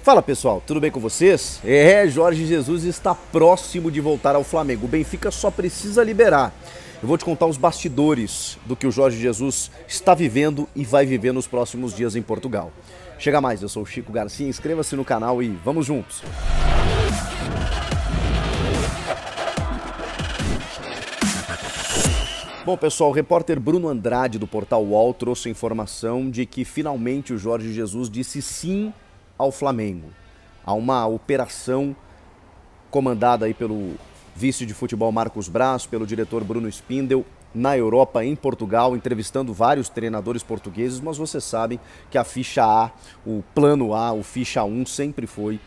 Fala pessoal, tudo bem com vocês? Jorge Jesus está próximo de voltar ao Flamengo. O Benfica só precisa liberar. Eu vou te contar os bastidores do que o Jorge Jesus está vivendo e vai viver nos próximos dias em Portugal. Chega mais, eu sou o Chico Garcia, inscreva-se no canal e vamos juntos! Bom pessoal, o repórter Bruno Andrade do portal UOL trouxe a informação de que finalmente o Jorge Jesus disse sim ao Flamengo. Há uma operação comandada aí pelo vice de futebol Marcos Braz, pelo diretor Bruno Spindel, na Europa, em Portugal, entrevistando vários treinadores portugueses, mas você sabe que a ficha A, o plano A, o ficha 1 sempre foi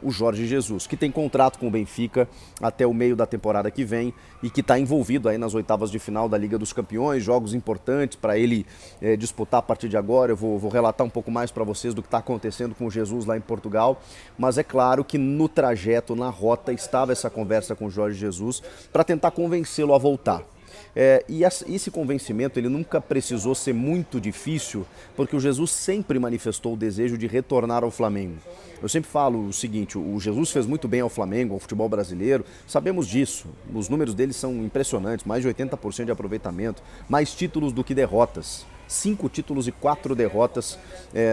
o Jorge Jesus, que tem contrato com o Benfica até o meio da temporada que vem e que está envolvido aí nas oitavas de final da Liga dos Campeões, jogos importantes para ele disputar a partir de agora. Eu vou relatar um pouco mais para vocês do que está acontecendo com o Jesus lá em Portugal, mas é claro que no trajeto, na rota, estava essa conversa com o Jorge Jesus para tentar convencê-lo a voltar. E esse convencimento ele nunca precisou ser muito difícil, porque o Jesus sempre manifestou o desejo de retornar ao Flamengo. Eu sempre falo o seguinte, o Jesus fez muito bem ao Flamengo, ao futebol brasileiro, sabemos disso, os números dele são impressionantes, mais de 80% de aproveitamento, mais títulos do que derrotas. 5 títulos e 4 derrotas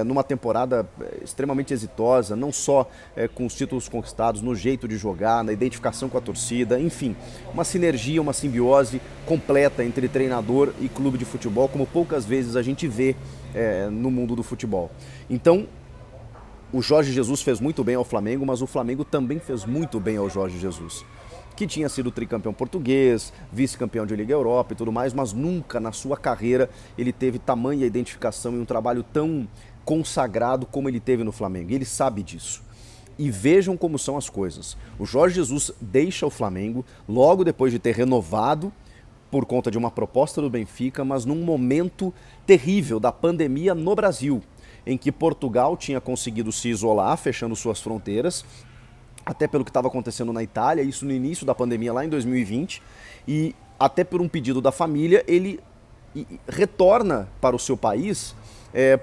numa temporada extremamente exitosa, não só com os títulos conquistados, no jeito de jogar, na identificação com a torcida, enfim, uma sinergia, uma simbiose completa entre treinador e clube de futebol, como poucas vezes a gente vê no mundo do futebol. Então, o Jorge Jesus fez muito bem ao Flamengo, mas o Flamengo também fez muito bem ao Jorge Jesus, que tinha sido tricampeão português, vice-campeão de Liga Europa e tudo mais, mas nunca na sua carreira ele teve tamanha identificação e um trabalho tão consagrado como ele teve no Flamengo. E ele sabe disso. E vejam como são as coisas. O Jorge Jesus deixa o Flamengo logo depois de ter renovado por conta de uma proposta do Benfica, mas num momento terrível da pandemia no Brasil, em que Portugal tinha conseguido se isolar, fechando suas fronteiras, até pelo que estava acontecendo na Itália, isso no início da pandemia lá em 2020, e até por um pedido da família, ele retorna para o seu país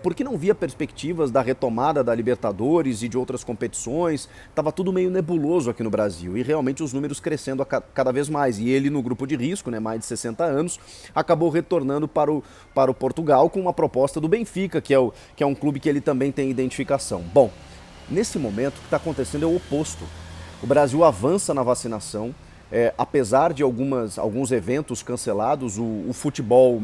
porque não via perspectivas da retomada da Libertadores e de outras competições, estava tudo meio nebuloso aqui no Brasil, e realmente os números crescendo cada vez mais, e ele no grupo de risco, né, mais de 60 anos, acabou retornando para o Portugal com uma proposta do Benfica, que é um clube que ele também tem identificação. Bom, nesse momento, o que está acontecendo é o oposto. O Brasil avança na vacinação, apesar de alguns eventos cancelados, o futebol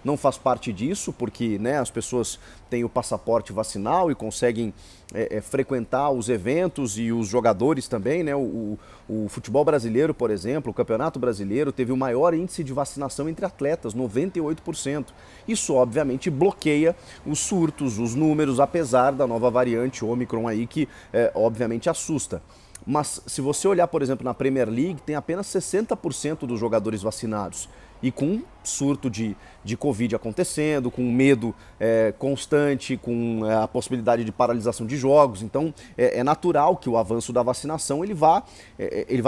não faz parte disso, porque né, as pessoas têm o passaporte vacinal e conseguem frequentar os eventos, e os jogadores também, né? O futebol brasileiro, por exemplo, o Campeonato Brasileiro teve o maior índice de vacinação entre atletas, 98%. Isso obviamente bloqueia os surtos, os números, apesar da nova variante Ômicron aí que obviamente assusta. Mas se você olhar, por exemplo, na Premier League, tem apenas 60% dos jogadores vacinados. E com surto de Covid acontecendo, com medo constante, com a possibilidade de paralisação de jogos. Então é natural que o avanço da vacinação ele vá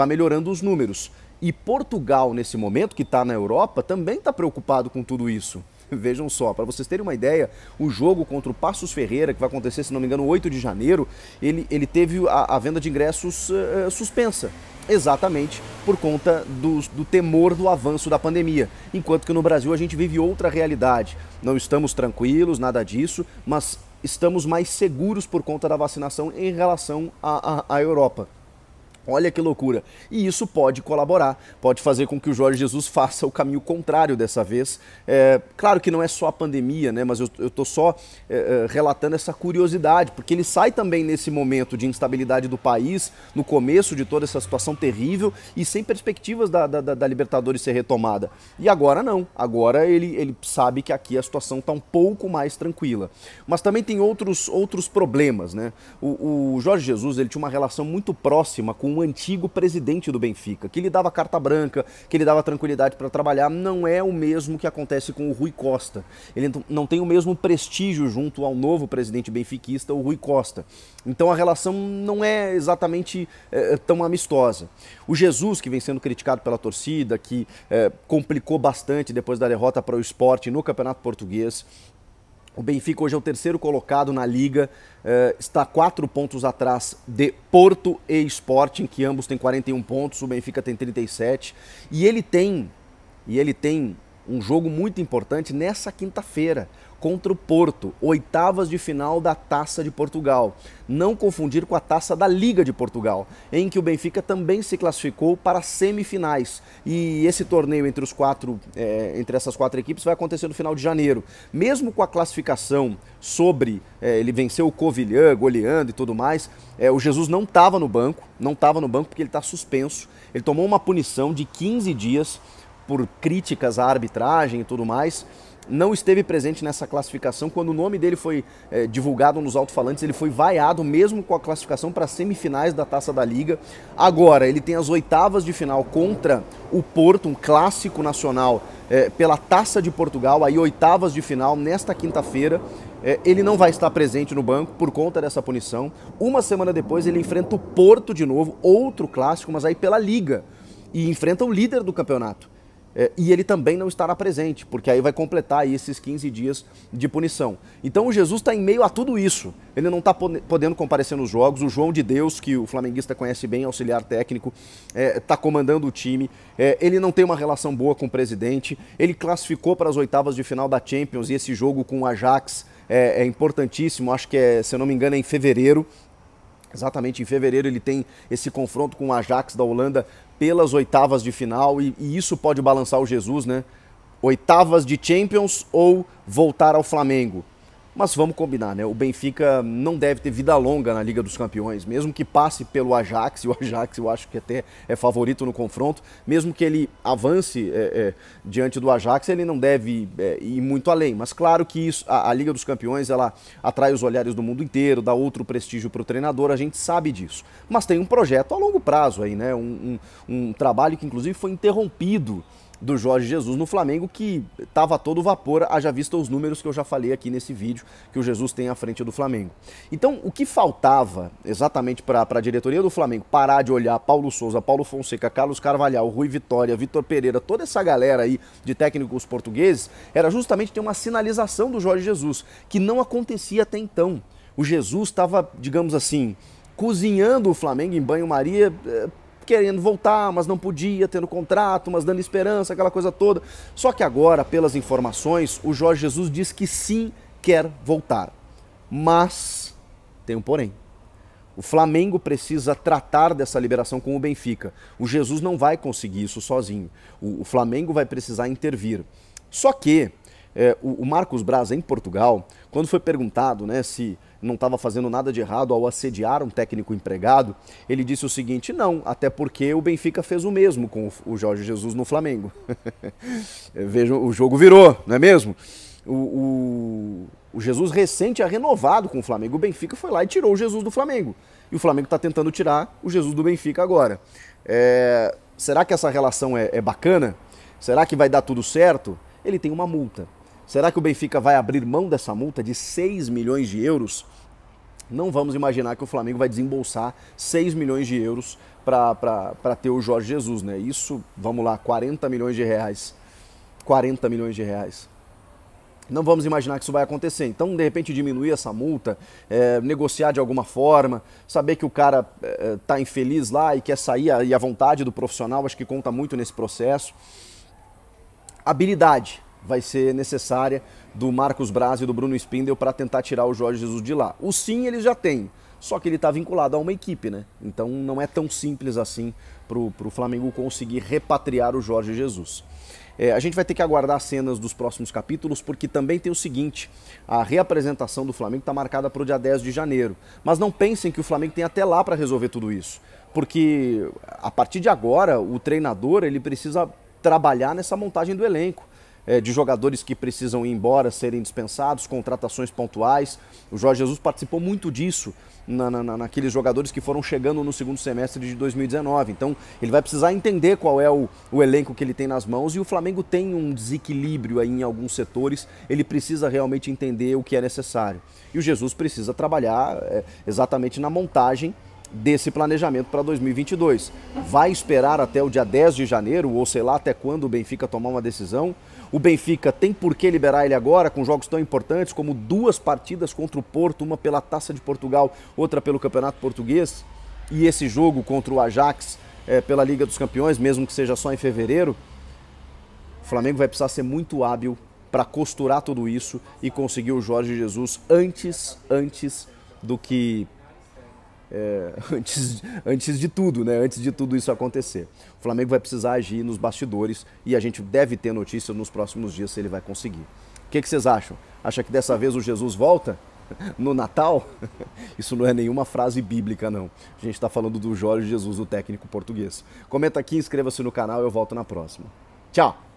melhorando os números. E Portugal, nesse momento, que está na Europa, também está preocupado com tudo isso. Vejam só, para vocês terem uma ideia, o jogo contra o Passos Ferreira, que vai acontecer, se não me engano, 8 de janeiro, ele teve a venda de ingressos suspensa, exatamente por conta do temor do avanço da pandemia. Enquanto que no Brasil a gente vive outra realidade. Não estamos tranquilos, nada disso, mas estamos mais seguros por conta da vacinação em relação à Europa. Olha que loucura. E isso pode colaborar, pode fazer com que o Jorge Jesus faça o caminho contrário dessa vez. Claro que não é só a pandemia, né? Mas eu estou só relatando essa curiosidade, porque ele sai também nesse momento de instabilidade do país, no começo de toda essa situação terrível e sem perspectivas da Libertadores ser retomada. E agora não, agora ele sabe que aqui a situação está um pouco mais tranquila. Mas também tem outros problemas, né? O Jorge Jesus ele tinha uma relação muito próxima com o antigo presidente do Benfica, que lhe dava carta branca, que lhe dava tranquilidade para trabalhar. Não é o mesmo que acontece com o Rui Costa. Ele não tem o mesmo prestígio junto ao novo presidente benfiquista, o Rui Costa. Então a relação não é exatamente tão amistosa. O Jesus, que vem sendo criticado pela torcida, que complicou bastante depois da derrota para o Sport no Campeonato Português, O Benfica hoje é o terceiro colocado na Liga, está 4 pontos atrás de Porto e Sporting, que ambos têm 41 pontos, o Benfica tem 37. E ele tem um jogo muito importante nessa quinta-feira, contra o Porto, oitavas de final da Taça de Portugal. Não confundir com a Taça da Liga de Portugal, em que o Benfica também se classificou para semifinais. E esse torneio entre essas 4 equipes vai acontecer no final de janeiro. Mesmo com a classificação ele venceu o Covilhã, goleando e tudo mais, o Jesus não estava no banco porque ele está suspenso. Ele tomou uma punição de 15 dias por críticas à arbitragem e tudo mais. Não esteve presente nessa classificação. Quando o nome dele foi divulgado nos alto-falantes, ele foi vaiado mesmo com a classificação para as semifinais da Taça da Liga. Agora, ele tem as oitavas de final contra o Porto, um clássico nacional pela Taça de Portugal, aí oitavas de final nesta quinta-feira. Ele não vai estar presente no banco por conta dessa punição. Uma semana depois ele enfrenta o Porto de novo, outro clássico, mas aí pela Liga, e enfrenta o líder do campeonato. E ele também não estará presente, porque aí vai completar aí esses 15 dias de punição. Então o Jesus está em meio a tudo isso. Ele não está podendo comparecer nos jogos. O João de Deus, que o flamenguista conhece bem, auxiliar técnico, está comandando o time. Ele não tem uma relação boa com o presidente. Ele classificou para as oitavas de final da Champions, e esse jogo com o Ajax é importantíssimo. Acho que, se eu não me engano, é em fevereiro. Exatamente, em fevereiro ele tem esse confronto com o Ajax da Holanda pelas oitavas de final, e isso pode balançar o Jesus, né? Oitavas de Champions ou voltar ao Flamengo. Mas vamos combinar, né? O Benfica não deve ter vida longa na Liga dos Campeões, mesmo que passe pelo Ajax, e o Ajax eu acho que até é favorito no confronto, mesmo que ele avance diante do Ajax, ele não deve ir muito além. Mas claro que isso, a Liga dos Campeões, ela atrai os olhares do mundo inteiro, dá outro prestígio para o treinador, a gente sabe disso. Mas tem um projeto a longo prazo aí, né? Um trabalho que inclusive foi interrompido do Jorge Jesus no Flamengo, que estava a todo vapor, haja vista os números que eu já falei aqui nesse vídeo, que o Jesus tem à frente do Flamengo. Então, o que faltava exatamente para a diretoria do Flamengo parar de olhar Paulo Souza, Paulo Fonseca, Carlos Carvalhal, Rui Vitória, Vitor Pereira, toda essa galera aí de técnicos portugueses, era justamente ter uma sinalização do Jorge Jesus, que não acontecia até então. O Jesus estava, digamos assim, cozinhando o Flamengo em banho-maria, querendo voltar, mas não podia, tendo contrato, mas dando esperança, aquela coisa toda. Só que agora, pelas informações, o Jorge Jesus diz que sim, quer voltar. Mas tem um porém. O Flamengo precisa tratar dessa liberação com o Benfica. O Jesus não vai conseguir isso sozinho. O Flamengo vai precisar intervir. Só que o Marcos Braz, em Portugal, quando foi perguntado, né, se não estava fazendo nada de errado ao assediar um técnico empregado, ele disse o seguinte: não, até porque o Benfica fez o mesmo com o Jorge Jesus no Flamengo. Vejam, o jogo virou, não é mesmo? O Jesus recente tinha renovado com o Flamengo, o Benfica foi lá e tirou o Jesus do Flamengo. E o Flamengo está tentando tirar o Jesus do Benfica agora. Será que essa relação é bacana? Será que vai dar tudo certo? Ele tem uma multa. Será que o Benfica vai abrir mão dessa multa de 6 milhões de euros? Não vamos imaginar que o Flamengo vai desembolsar 6 milhões de euros para ter o Jorge Jesus, né? Isso, vamos lá, 40 milhões de reais. 40 milhões de reais. Não vamos imaginar que isso vai acontecer. Então, de repente, diminuir essa multa, negociar de alguma forma, saber que o cara está infeliz lá e quer sair, e a vontade do profissional acho que conta muito nesse processo. Habilidade vai ser necessária do Marcos Braz e do Bruno Spindel para tentar tirar o Jorge Jesus de lá. O sim eles já têm, só que ele está vinculado a uma equipe, né? Então não é tão simples assim para o Flamengo conseguir repatriar o Jorge Jesus. A gente vai ter que aguardar as cenas dos próximos capítulos, porque também tem o seguinte: a reapresentação do Flamengo está marcada para o dia 10 de janeiro. Mas não pensem que o Flamengo tem até lá para resolver tudo isso, porque a partir de agora o treinador ele precisa trabalhar nessa montagem do elenco, de jogadores que precisam ir embora, serem dispensados, contratações pontuais. O Jorge Jesus participou muito disso naqueles jogadores que foram chegando no segundo semestre de 2019. Então ele vai precisar entender qual é o elenco que ele tem nas mãos, e o Flamengo tem um desequilíbrio aí em alguns setores. Ele precisa realmente entender o que é necessário. E o Jesus precisa trabalhar exatamente na montagem desse planejamento para 2022. Vai esperar até o dia 10 de janeiro, ou sei lá até quando o Benfica tomar uma decisão? O Benfica tem por que liberar ele agora, com jogos tão importantes como 2 partidas contra o Porto, uma pela Taça de Portugal, outra pelo Campeonato Português, e esse jogo contra o Ajax pela Liga dos Campeões, mesmo que seja só em fevereiro? O Flamengo vai precisar ser muito hábil para costurar tudo isso e conseguir o Jorge Jesus antes do que... antes de tudo, né? Antes de tudo isso acontecer. O Flamengo vai precisar agir nos bastidores e a gente deve ter notícia nos próximos dias se ele vai conseguir. O que vocês acham? Acha que dessa vez o Jesus volta? No Natal? Isso não é nenhuma frase bíblica, não. A gente está falando do Jorge Jesus, o técnico português. Comenta aqui, inscreva-se no canal, eu volto na próxima. Tchau!